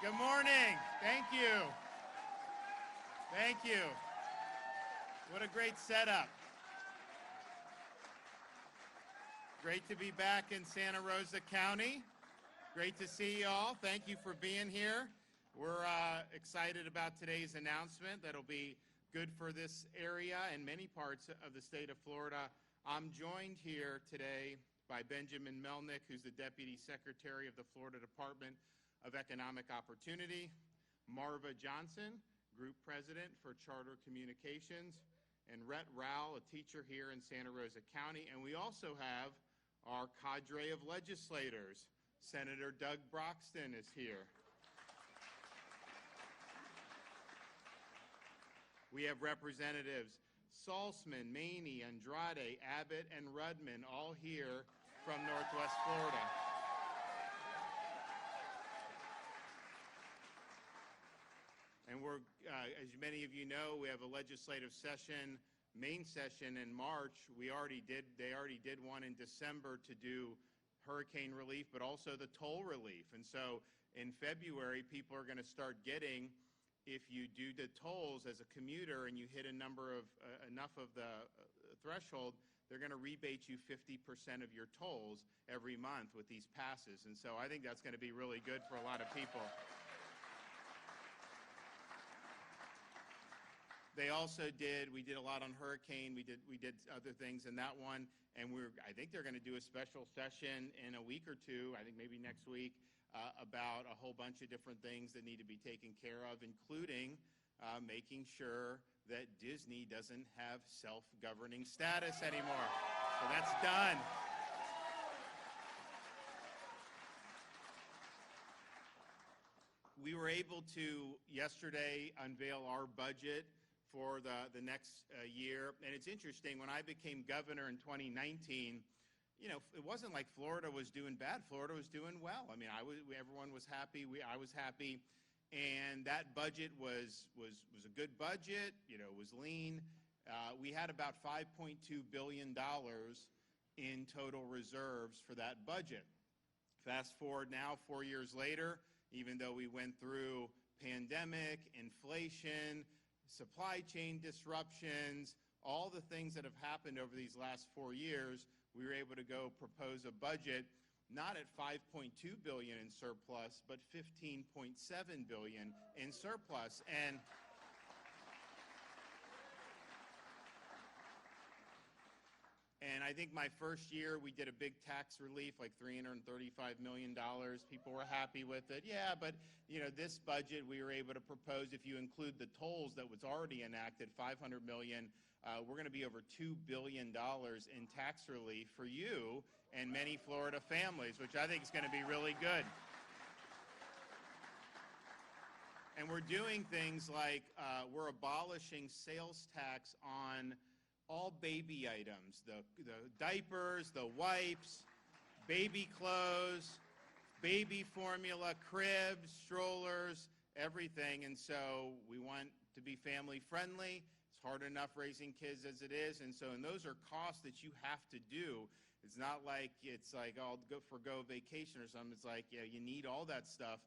Good morning. Thank you. Thank you. What a great setup. Great to be back in Santa Rosa County. Great to see you all. Thank you for being here. We're excited about today's announcement that'll be good for this area and many parts of the state of Florida. I'm joined here today by Benjamin Melnick, who's the Deputy Secretary of the Florida Department of Economic Opportunity, Marva Johnson, Group President for Charter Communications, and Rhett Rowell, a teacher here in Santa Rosa County. And we also have our cadre of legislators. Senator Doug Broxton is here. We have Representatives Salzman, Maney, Andrade, Abbott, and Rudman, all here from Northwest Florida. And we're, as many of you know, we have a legislative session, main session in March. They already did one in December to do hurricane relief, but also the toll relief. And so in February, people are going to start getting, if you do the tolls as a commuter and you hit enough of the threshold, they're going to rebate you 50% of your tolls every month with these passes. And so I think that's going to be really good for a lot of people. They also we did a lot on hurricane. We did other things in that one, and I think they're going to do a special session in a week or two, I think maybe next week, about a whole bunch of different things that need to be taken care of, including making sure that Disney doesn't have self-governing status anymore. So that's done. We were able to yesterday unveil our budget for the next year. And it's interesting, when I became governor in 2019, you know, it wasn't like Florida was doing bad. Florida was doing well. I mean, everyone was happy. I was happy. And that budget was a good budget. You know, it was lean. We had about $5.2 billion in total reserves for that budget. Fast forward now, 4 years later, even though we went through pandemic, inflation, supply chain disruptions, all the things that have happened over these last 4 years, we were able to go propose a budget not at $5.2 billion in surplus, but $15.7 billion in surplus. And I think my first year, we did a big tax relief, like $335 million. People were happy with it. Yeah, but you know, this budget we were able to propose, if you include the tolls that was already enacted, $500 million, we're going to be over $2 billion in tax relief for you and many Florida families, which I think is going to be really good. And we're doing things like we're abolishing sales tax on all baby items, the diapers, the wipes, baby clothes, baby formula, cribs, strollers, everything. And so we want to be family friendly. It's hard enough raising kids as it is. And those are costs that you have to do. It's not like it's like, oh, I'll forgo vacation or something. It's like, yeah, you need all that stuff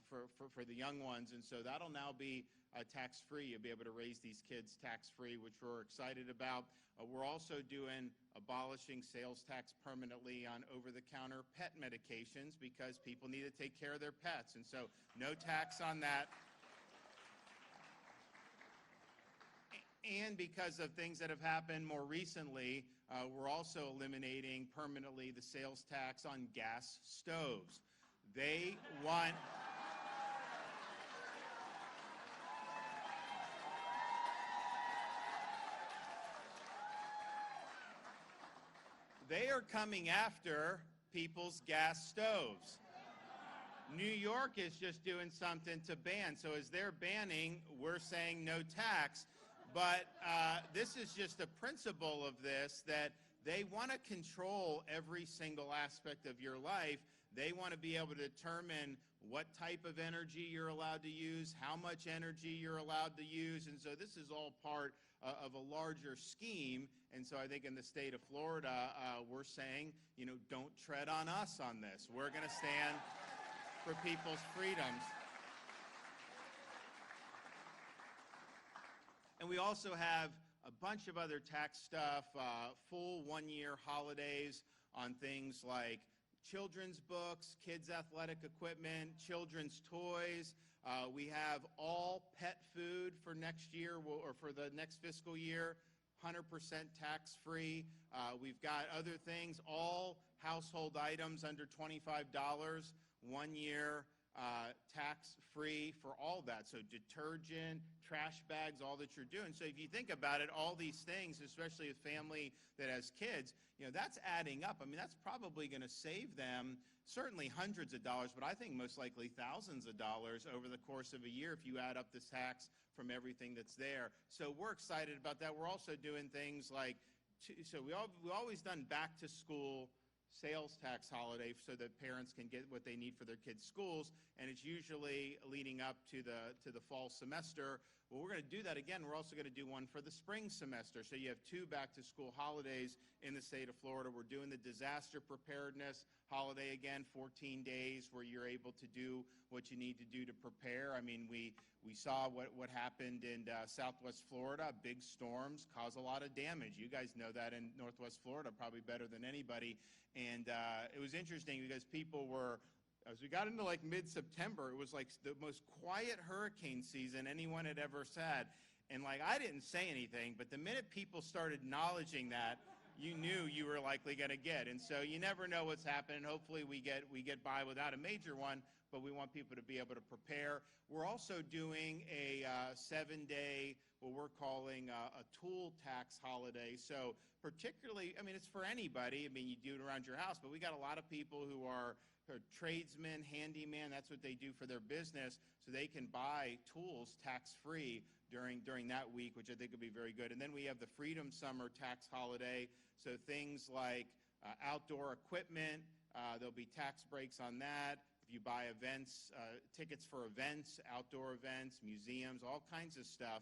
for the young ones. And so that'll now be tax-free. You'll be able to raise these kids tax-free, which we're excited about. We're also abolishing sales tax permanently on over-the-counter pet medications because people need to take care of their pets. And so no tax on that. And because of things that have happened more recently, we're also eliminating permanently the sales tax on gas stoves. They want... They are coming after people's gas stoves. New York is just doing something to ban. So as they're banning, we're saying no tax. But this is just a principle of this, that they want to control every single aspect of your life. They want to be able to determine what type of energy you're allowed to use, how much energy you're allowed to use. And so this is all part of a larger scheme. And so I think in the state of Florida, we're saying, you know, don't tread on us on this. We're going to stand for people's freedoms. And we also have a bunch of other tax stuff, full one-year holidays on things like children's books, kids' athletic equipment, children's toys. We have all pet food for next year or for the next fiscal year, 100% tax-free. We've got other things, all household items under $25, 1 year tax-free for all that. So detergent, trash bags, all that you're doing. So if you think about it, all these things, especially a family that has kids, that's adding up. I mean, that's probably going to save them certainly hundreds of dollars, but I think most likely thousands of dollars over the course of a year if you add up this tax from everything that's there. So we're excited about that. We're also doing things like, we've always done back to school sales tax holiday so that parents can get what they need for their kids' schools, and it's usually leading up to the fall semester. Well, we're going to do that again. We're also going to do one for the spring semester. So you have 2 back-to-school holidays in the state of Florida. We're doing the disaster preparedness holiday again, 14 days where you're able to do what you need to do to prepare. I mean, we saw what happened in southwest Florida. Big storms cause a lot of damage. You guys know that in northwest Florida probably better than anybody. And it was interesting because people were, as we got into like mid-September, it was like the most quiet hurricane season anyone had ever had. And like I didn't say anything, but the minute people started acknowledging that, you knew you were likely going to get. And so you never know what's happening. Hopefully we get by without a major one, but we want people to be able to prepare. We're also doing a 7-day, what we're calling a tool tax holiday. So particularly, I mean, it's for anybody. I mean, you do it around your house, but we got a lot of people who are tradesmen, handyman, that's what they do for their business, so they can buy tools tax-free during that week, which I think would be very good. And then we have the Freedom Summer tax holiday, so things like outdoor equipment, there'll be tax breaks on that. If you buy events, tickets for events, outdoor events, museums, all kinds of stuff,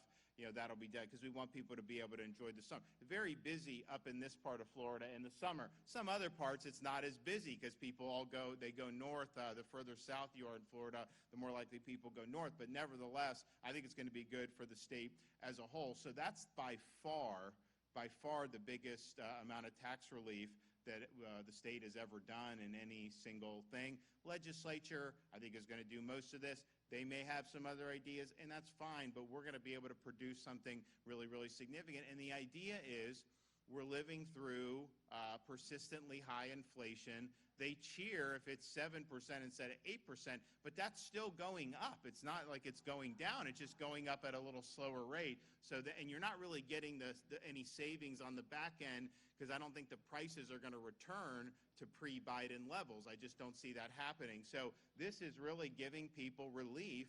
that'll be done because we want people to be able to enjoy the summer. Very busy up in this part of Florida in the summer. Some other parts it's not as busy because people go north. The further south you are in Florida, the more likely people go north. But nevertheless, I think it's going to be good for the state as a whole. So that's by far the biggest amount of tax relief that the state has ever done in any single thing. Legislature, I think, is going to do most of this. They may have some other ideas, and that's fine, but we're going to be able to produce something really, really significant. And the idea is we're living through persistently high inflation. They cheer if it's 7% instead of 8%, but that's still going up. It's not like it's going down. It's just going up at a little slower rate. And you're not really getting any savings on the back end because I don't think the prices are going to return to pre-Biden levels. I just don't see that happening. So this is really giving people relief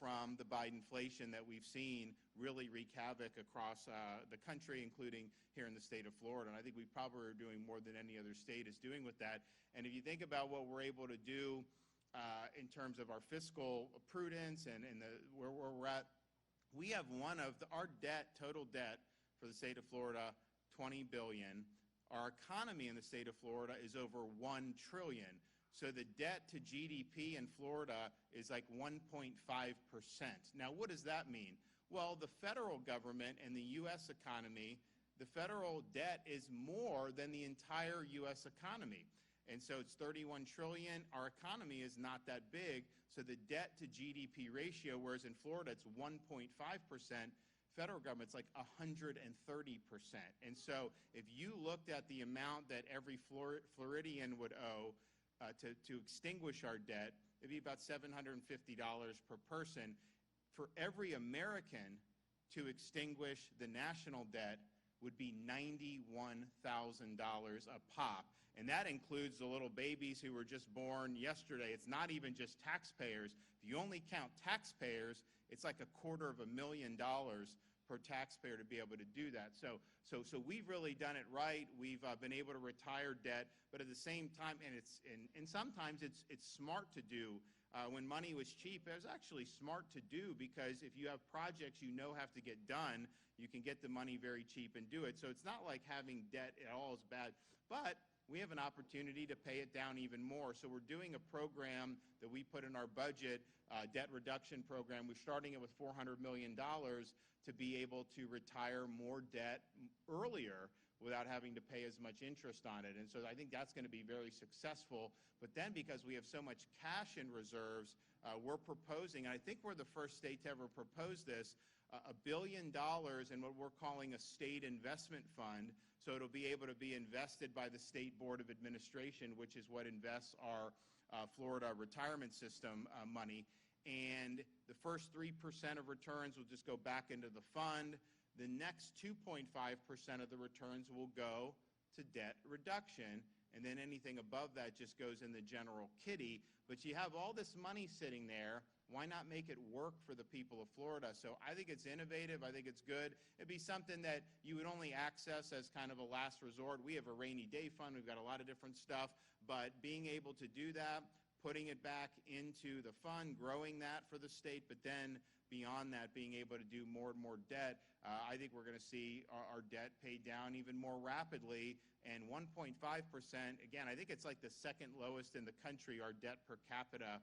from the Bidenflation that we've seen really wreak havoc across the country, including here in the state of Florida. And I think we probably are doing more than any other state is doing with that. And if you think about what we're able to do in terms of our fiscal prudence and where we're at, we have our total debt for the state of Florida, $20 billion. Our economy in the state of Florida is over $1 trillion. So the debt to GDP in Florida is like 1.5%. Now, what does that mean? Well, the federal government and the U.S. economy, the federal debt is more than the entire U.S. economy. And so it's 31 trillion. Our economy is not that big. So the debt to GDP ratio, whereas in Florida it's 1.5%, federal government's like 130%. And so if you looked at the amount that every Floridian would owe to extinguish our debt, it'd be about $750 per person. For every American to extinguish the national debt would be $91,000 a pop. And that includes the little babies who were just born yesterday. It's not even just taxpayers. If you only count taxpayers, it's like $250,000 per taxpayer to be able to do that. So we've really done it right. We've been able to retire debt, but at the same time, and sometimes it's smart to do. When money was cheap, it was actually smart to do because if you have projects you know have to get done, you can get the money very cheap and do it. So it's not like having debt at all is bad. But we have an opportunity to pay it down even more. So we're doing a program that we put in our budget, debt reduction program. We're starting it with $400 million to be able to retire more debt earlier without having to pay as much interest on it. And so I think that's going to be very successful. But then because we have so much cash in reserves, we're proposing, and I think we're the first state to ever propose this, $1 billion in what we're calling a state investment fund. So it'll be able to be invested by the State Board of Administration, which is what invests our Florida retirement system money. And the first 3% of returns will just go back into the fund. The next 2.5% of the returns will go to debt reduction. And then anything above that just goes in the general kitty. But you have all this money sitting there. Why not make it work for the people of Florida? So I think it's innovative. I think it's good. It'd be something that you would only access as kind of a last resort. We have a rainy day fund. We've got a lot of different stuff. But being able to do that, putting it back into the fund, growing that for the state, but then beyond that, being able to do more and more debt, I think we're going to see our debt paid down even more rapidly. And 1.5%, again, I think it's like the second lowest in the country, our debt per capita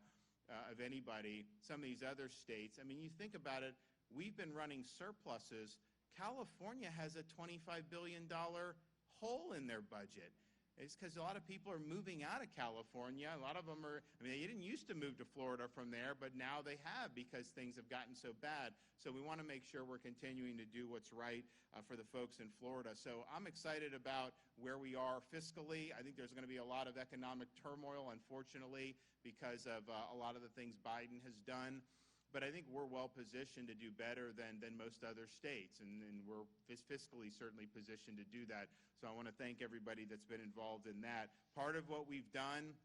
of anybody. Some of these other states, I mean, you think about it, we've been running surpluses. California has a $25 billion hole in their budget. It's because a lot of people are moving out of California. A lot of them are, I mean, they didn't used to move to Florida from there, but now they have because things have gotten so bad. So we want to make sure we're continuing to do what's right for the folks in Florida. So I'm excited about where we are fiscally. I think there's going to be a lot of economic turmoil, unfortunately, because of a lot of the things Biden has done. But I think we're well positioned to do better than most other states, and we're fiscally certainly positioned to do that. So I want to thank everybody that's been involved in that. Part of what we've done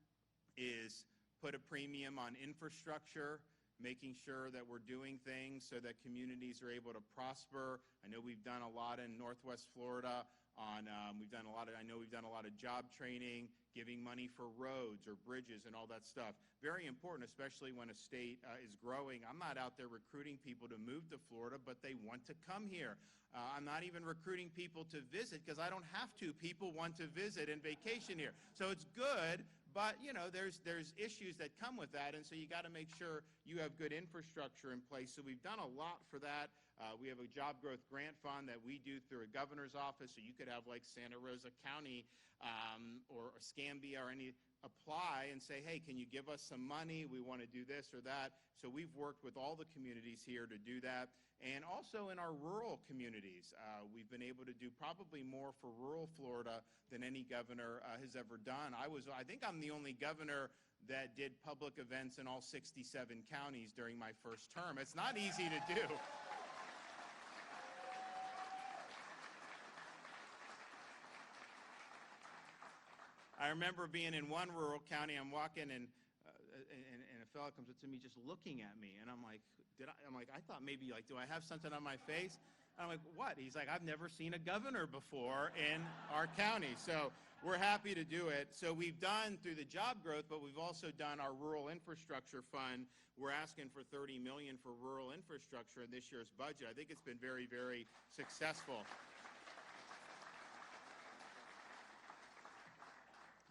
is put a premium on infrastructure, making sure that we're doing things so that communities are able to prosper. I know we've done a lot in Northwest Florida on, we've done a lot of job training, giving money for roads or bridges and all that stuff. Very important, especially when a state is growing. I'm not out there recruiting people to move to Florida, but they want to come here. I'm not even recruiting people to visit because I don't have to. People want to visit and vacation here. So it's good, but you know, there's issues that come with that, and so you got to make sure you have good infrastructure in place. So we've done a lot for that. We have a job growth grant fund that we do through a governor's office, so you could have like Santa Rosa County or Escambia or any apply and say, hey, can you give us some money? We want to do this or that. So we've worked with all the communities here to do that. And also in our rural communities, we've been able to do probably more for rural Florida than any governor has ever done. I think I'm the only governor that did public events in all 67 counties during my first term. It's not easy to do. I remember being in one rural county. I'm walking and a fellow comes up to me just looking at me, and I'm like, I thought maybe like, do I have something on my face? And I'm like, what? He's like, I've never seen a governor before in our county. So we're happy to do it. So we've done through the job growth, but we've also done our rural infrastructure fund. We're asking for $30 million for rural infrastructure in this year's budget. I think it's been very, very successful.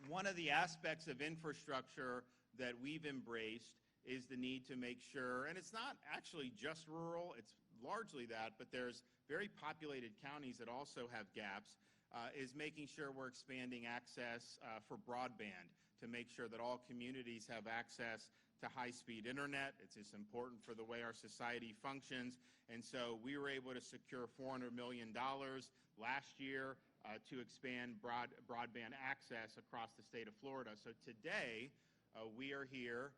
One of the aspects of infrastructure that we've embraced is the need to make sure, and it's not actually just rural, it's largely that, but there's very populated counties that also have gaps, is making sure we're expanding access for broadband to make sure that all communities have access to high-speed internet. It's just important for the way our society functions. And so we were able to secure $400 million last year to expand broadband access across the state of Florida. So today, we are here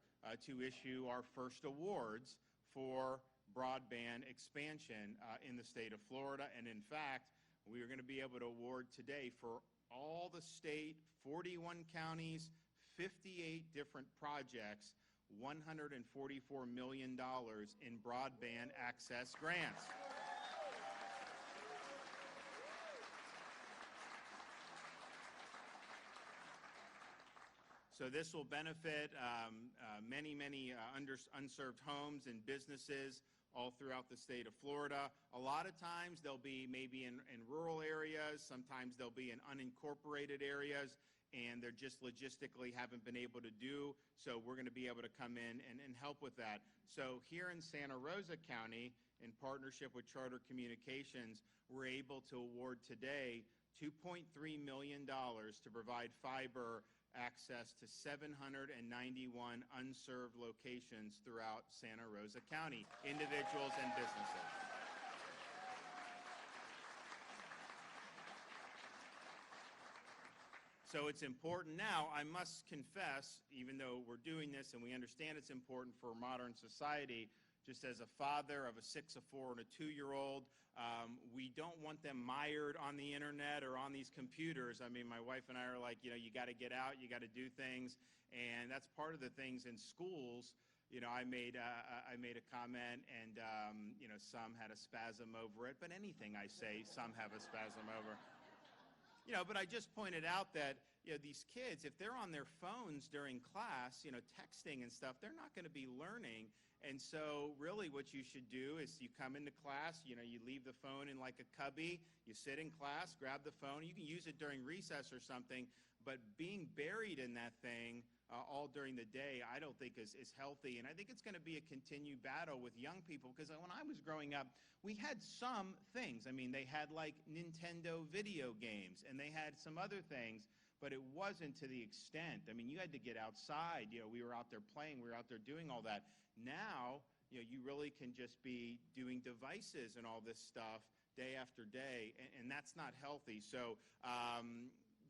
to issue our first awards for broadband expansion in the state of Florida. And in fact, we are going to be able to award today for all the state, 41 counties, 58 different projects, $144 million in broadband access grants. So this will benefit many unserved homes and businesses all throughout the state of Florida. A lot of times they'll be maybe in rural areas. Sometimes they'll be in unincorporated areas. and they're just logistically haven't been able to do. So we're going to be able to come in and help with that. So here in Santa Rosa County, in partnership with Charter Communications, we're able to award today $2.3 million to provide fiber access to 791 unserved locations throughout Santa Rosa County, individuals and businesses. So it's important now. I must confess, even though we're doing this and we understand it's important for modern society, just as a father of a 6, a 4, and a 2-year-old, we don't want them mired on the internet or on these computers. I mean, my wife and I are like, you got to get out, you got to do things, and that's part of the things in schools. I made a comment, and some had a spasm over it, but anything I say, some have a spasm over. But I just pointed out that, these kids, if they're on their phones during class, texting and stuff, they're not going to be learning. And so really what you should do is you come into class, you leave the phone in like a cubby, you sit in class, grab the phone. You can use it during recess or something, but being buried in that thing all during the day, I don't think is healthy. And I think it's going to be a continued battle with young people, because when I was growing up, we had some things. I mean, they had like Nintendo video games, and they had some other things, but it wasn't to the extent. I mean, you had to get outside. We were out there playing. We were out there doing all that. Now, you really can just be doing devices and all this stuff day after day, and that's not healthy. So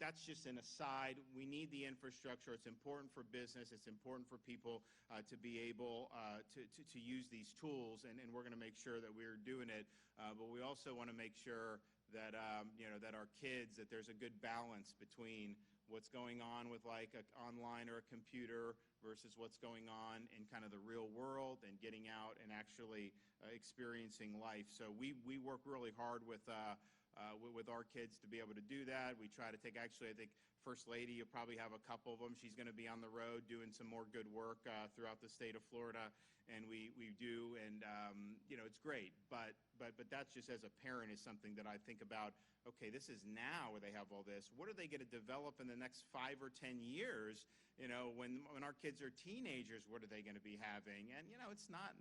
that's just an aside. We need the infrastructure. It's important for business. It's important for people to be able to use these tools, and we're going to make sure that we're doing it. But we also want to make sure that that our kids, that there's a good balance between what's going on with like an online or a computer versus what's going on in kind of the real world and getting out and actually experiencing life. So we work really hard with our kids to be able to do that. We try to take, actually, I think First Lady, you'll probably have a couple of them. She's going to be on the road doing some more good work throughout the state of Florida, and we do, and it's great. But that's just, as a parent, is something that I think about. Okay, this is now where they have all this. What are they going to develop in the next 5 or 10 years? When our kids are teenagers, what are they going to be having? And it's not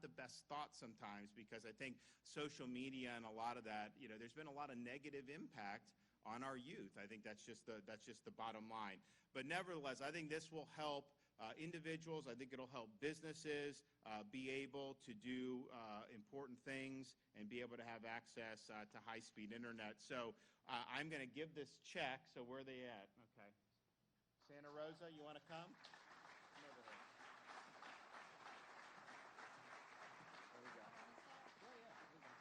the best thought sometimes, because I think social media and a lot of that, there's been a lot of negative impact on our youth. I think that's just the bottom line. But nevertheless, I think this will help individuals. I think it'll help businesses be able to do important things and be able to have access to high-speed internet. So I'm going to give this check. So where are they at? Okay. Santa Rosa, you want to come? Come over here. There we go. Yeah, there we go.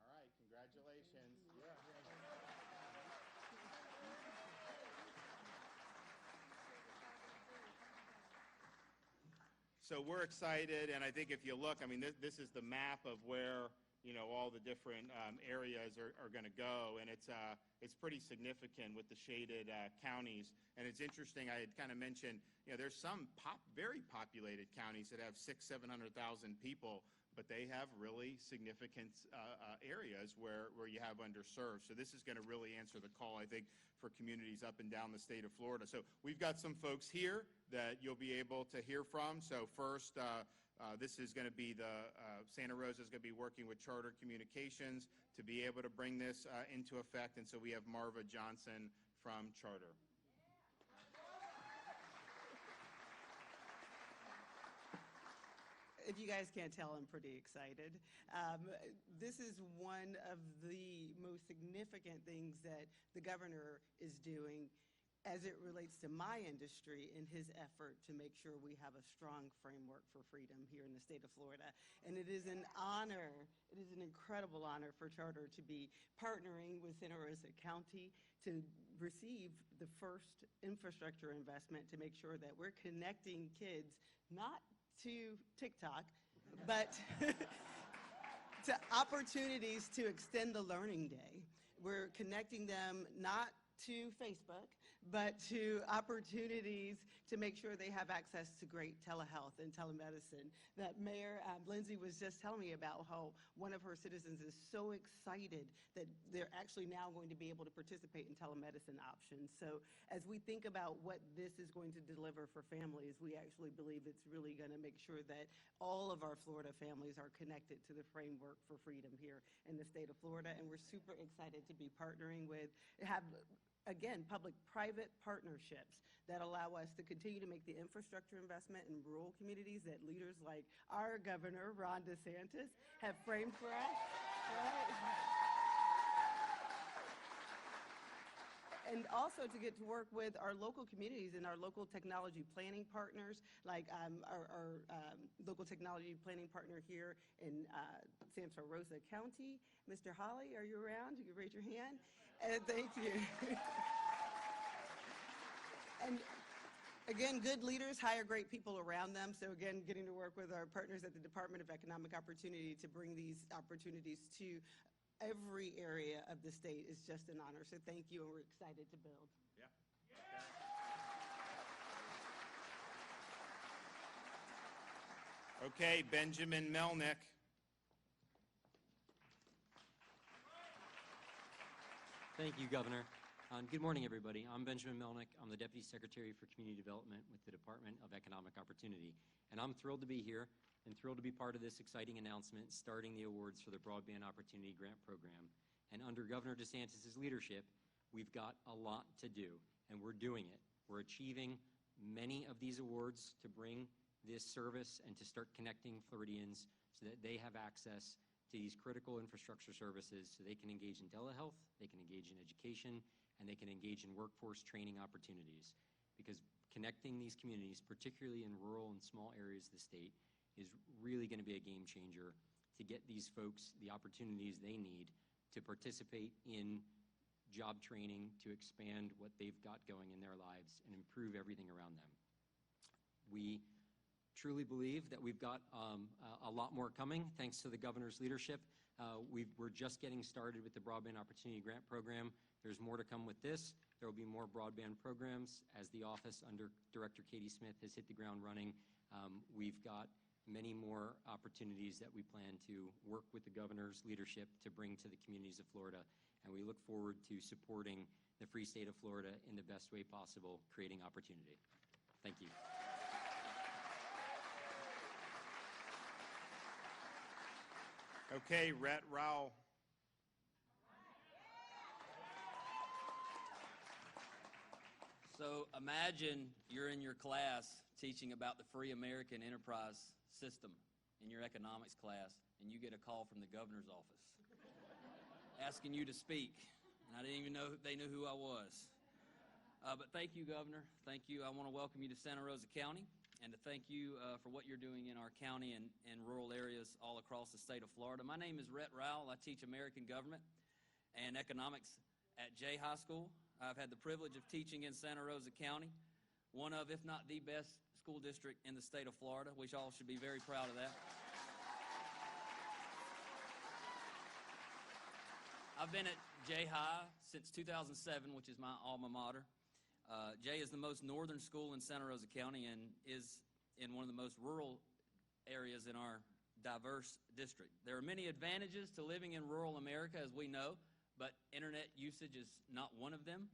All right, congratulations. Yeah. So we're excited, and I think if you look, I mean, this is the map of where all the different areas are going to go, and it's pretty significant with the shaded counties. And it's interesting. I had kind of mentioned, there's some very populated counties that have 600,000-700,000 people, but they have really significant areas where you have underserved. So this is going to really answer the call, I think, for communities up and down the state of Florida. So we've got some folks here that you'll be able to hear from. So first, this is going to be Santa Rosa is going to be working with Charter Communications to be able to bring this into effect. And so we have Marva Johnson from Charter. If you guys can't tell, I'm pretty excited. This is one of the most significant things that the governor is doing as it relates to my industry in his effort to make sure we have a strong framework for freedom here in the state of Florida. And it is an honor, it is an incredible honor for Charter to be partnering with Santa Rosa County to receive the first infrastructure investment to make sure that we're connecting kids not to TikTok, but to opportunities to extend the learning day. We're connecting them not to Facebook, but to opportunities to make sure they have access to great telehealth and telemedicine. That Mayor Lindsay was just telling me about how one of her citizens is so excited that they're actually now going to be able to participate in telemedicine options. So as we think about what this is going to deliver for families, we actually believe it's really going to make sure that all of our Florida families are connected to the framework for freedom here in the state of Florida. And we're super excited to be partnering with, again, public-private partnerships that allow us to continue to make the infrastructure investment in rural communities that leaders like our governor, Ron DeSantis, have framed for us. Right? And also to get to work with our local communities and our local technology planning partners, like our local technology planning partner here in Santa Rosa County. Mr. Holly, are you around? You can raise your hand. And thank you. And again, good leaders hire great people around them. So again, getting to work with our partners at the Department of Economic Opportunity to bring these opportunities to every area of the state is just an honor. So thank you, and we're excited to build. Yeah. Okay, Benjamin Melnick. Thank you, Governor. Good morning, everybody. I'm Benjamin Melnick. I'm the Deputy Secretary for Community Development with the Department of Economic Opportunity. And I'm thrilled to be here and thrilled to be part of this exciting announcement starting the awards for the Broadband Opportunity Grant Program. And under Governor DeSantis' leadership, we've got a lot to do, and we're doing it. We're achieving many of these awards to bring this service and to start connecting Floridians so that they have access to these critical infrastructure services so they can engage in telehealth, they can engage in education, and they can engage in workforce training opportunities. Because connecting these communities, particularly in rural and small areas of the state, is really going to be a game changer to get these folks the opportunities they need to participate in job training, to expand what they've got going in their lives and improve everything around them. We truly believe that we've got a lot more coming thanks to the governor's leadership. We're just getting started with the Broadband Opportunity Grant Program. There's more to come with this. There will be more broadband programs as the office under Director Katie Smith has hit the ground running. We've got many more opportunities that we plan to work with the governor's leadership to bring to the communities of Florida. And we look forward to supporting the free state of Florida in the best way possible, creating opportunity. Thank you. Okay, Rhett Rao. So imagine you're in your class teaching about the free American enterprise system in your economics class, and you get a call from the governor's office asking you to speak. And I didn't even know they knew who I was. But thank you, Governor. Thank you. I want to welcome you to Santa Rosa County and to thank you for what you're doing in our county and rural areas all across the state of Florida. My name is Rhett Rowell. I teach American government and economics at Jay High School. I've had the privilege of teaching in Santa Rosa County, one of, if not the best school district in the state of Florida. We all should be very proud of that. I've been at Jay High since 2007, which is my alma mater. Jay is the most northern school in Santa Rosa County and is in one of the most rural areas in our diverse district. There are many advantages to living in rural America, as we know, but internet usage is not one of them.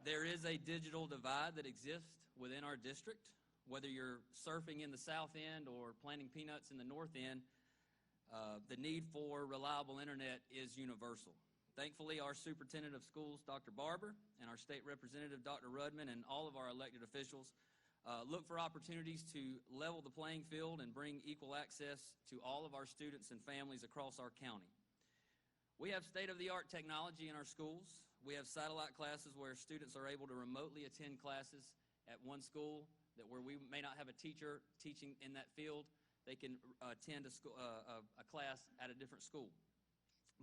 There is a digital divide that exists within our district. Whether you're surfing in the south end or planting peanuts in the north end, the need for reliable internet is universal. Thankfully, our superintendent of schools, Dr. Barber, and our state representative, Dr. Rudman, and all of our elected officials look for opportunities to level the playing field and bring equal access to all of our students and families across our county. We have state-of-the-art technology in our schools. We have satellite classes where students are able to remotely attend classes at one school that where we may not have a teacher teaching in that field. They can attend a class at a different school.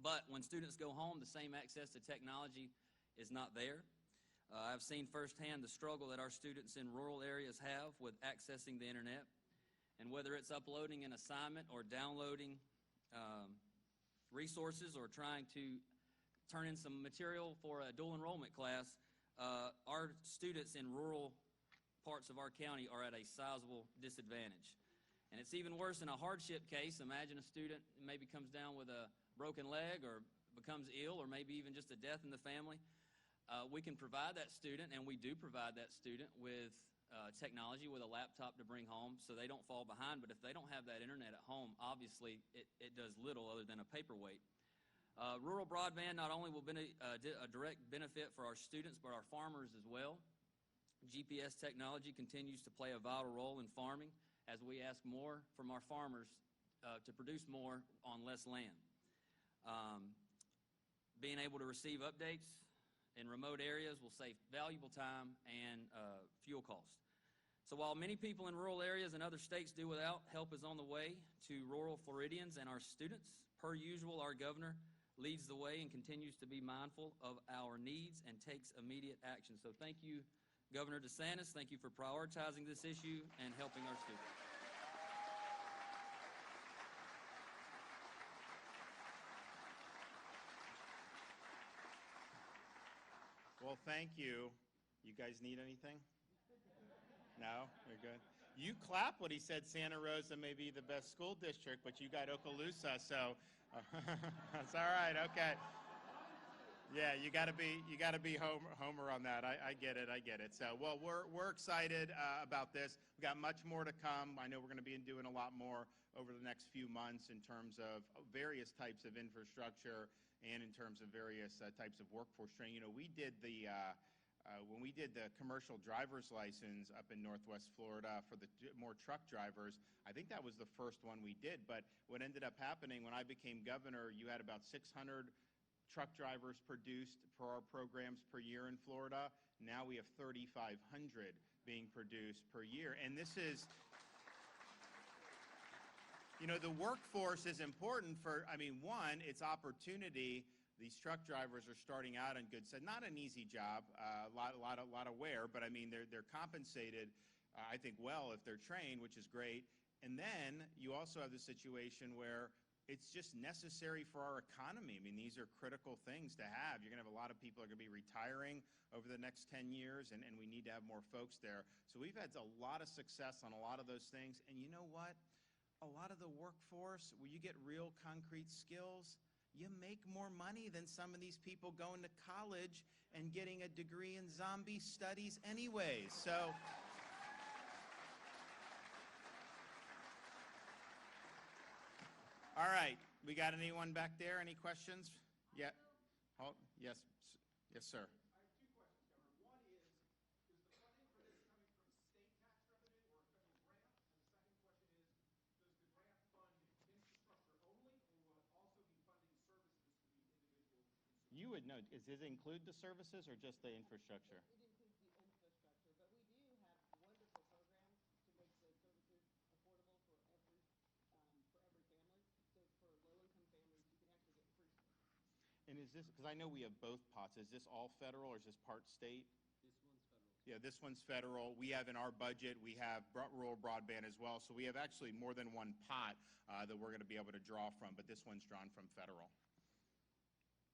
But when students go home, the same access to technology is not there. I've seen firsthand the struggle that our students in rural areas have with accessing the internet. And whether it's uploading an assignment or downloading resources or trying to turn in some material for a dual enrollment class, our students in rural parts of our county are at a sizable disadvantage. And it's even worse in a hardship case. Imagine a student maybe comes down with a broken leg or becomes ill, or maybe even just a death in the family. We can provide that student, and we do provide that student with technology, with a laptop to bring home so they don't fall behind. But if they don't have that internet at home, obviously it does little other than a paperweight. Rural broadband not only will be a direct benefit for our students, but our farmers as well. GPS technology continues to play a vital role in farming as we ask more from our farmers to produce more on less land. Being able to receive updates in remote areas will save valuable time and fuel costs. So while many people in rural areas and other states do without, help is on the way to rural Floridians and our students. Per usual, our governor leads the way and continues to be mindful of our needs and takes immediate action. So thank you, Governor DeSantis. Thank you for prioritizing this issue and helping our students. Well, thank you. You guys need anything? No? You're good? You clap when he said Santa Rosa may be the best school district, but you got Okaloosa, so that's all right. Okay. Yeah, you got to be Homer on that. I get it. So, well, we're excited about this. We've got much more to come. I know we're going to be doing a lot more over the next few months in terms of various types of infrastructure and in terms of various types of workforce training. You know, we did when we did the commercial driver's license up in Northwest Florida for the more truck drivers, I think that was the first one we did. But what ended up happening when I became governor, you had about 600 truck drivers produced for our programs per year in Florida. Now we have 3,500 being produced per year. And this is, you know, the workforce is important for, I mean, one, it's opportunity. These truck drivers are starting out on good side. Not an easy job, a lot of wear, but I mean, they're compensated, I think, well if they're trained, which is great. And then you also have the situation where it's just necessary for our economy. I mean, these are critical things to have. You're going to have a lot of people are going to be retiring over the next 10 years, and we need to have more folks there. So we've had a lot of success on a lot of those things. And you know what? A lot of the workforce, where you get real concrete skills, you make more money than some of these people going to college and getting a degree in zombie studies anyways. So all right, we got anyone back there? Any questions? Yeah. Oh, yes. Yes, sir. You would know. Does it include the services or just the infrastructure? It includes the infrastructure, but we do have wonderful programs to make the services affordable for every family. So for low-income families, you can actually get free services. And is this, because I know we have both pots, is this all federal or is this part state? This one's federal. Yeah, this one's federal. We have in our budget, we have rural broadband as well. So we have actually more than one pot that we're going to be able to draw from, but this one's drawn from federal.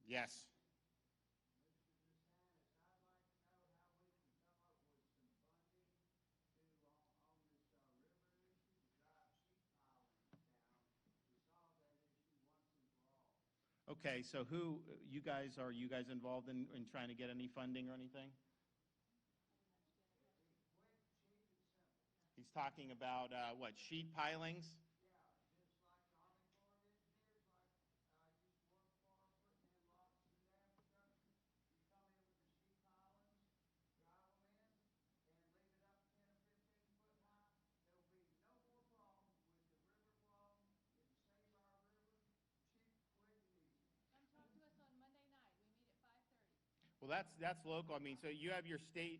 Yes. Okay, so who, you guys involved in trying to get any funding or anything? He's talking about, what, sheet pilings? Well, that's local. I mean, so you have your state,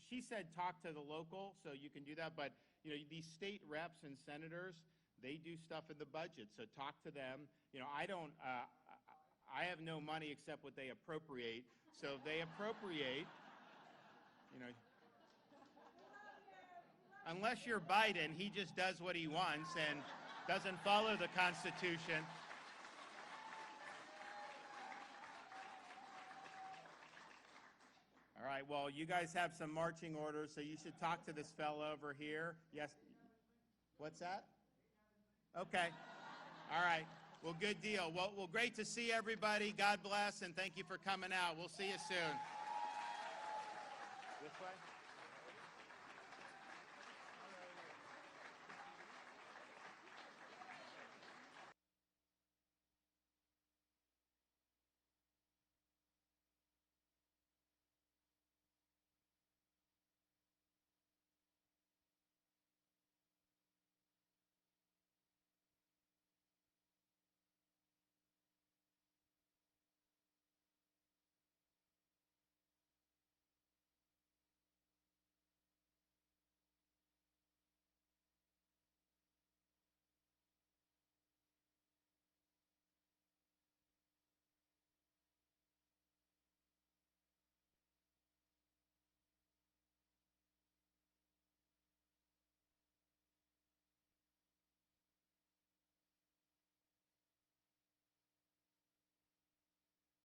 she said talk to the local, so you can do that. But, you know, these state reps and senators, they do stuff in the budget, so talk to them. You know, I have no money except what they appropriate. So if they appropriate, you know, unless you're Biden, he just does what he wants and doesn't follow the Constitution. All right, well, you guys have some marching orders, so you should talk to this fellow over here. Yes? What's that? Okay. All right. Well, good deal. Well, great to see everybody. God bless, and thank you for coming out. We'll see you soon. This way?